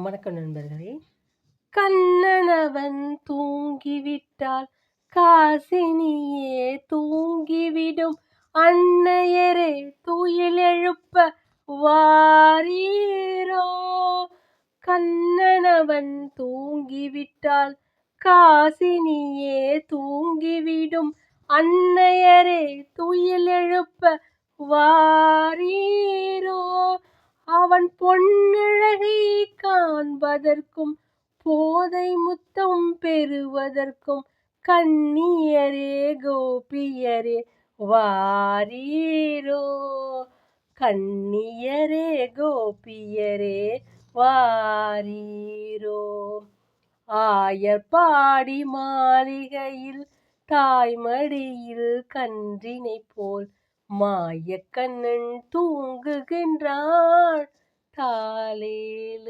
வணக்கம் நண்பர்களே. கண்ணனவன் தூங்கிவிட்டால் காசினியே தூங்கிவிடும். அன்னையரே துயிலெழுப்ப வாரீரோ. கண்ணனவன் தூங்கிவிட்டால் காசினியே தூங்கிவிடும். அன்னையரே துயிலெழுப்ப வாரீரோ. அவன் பொன்னழகை காண்பதற்கும் போதை முத்தம் பெறுவதற்கும் கன்னியரே கோபியரே வாரீரோ. கன்னியரே கோபியரே வாரீரோ. ஆயர்பாடி மாளிகையில் தாய்மடியில் கன்றினை போல் மாயக்கண்ணன் தூங்குகின்றான். தாலேலோ.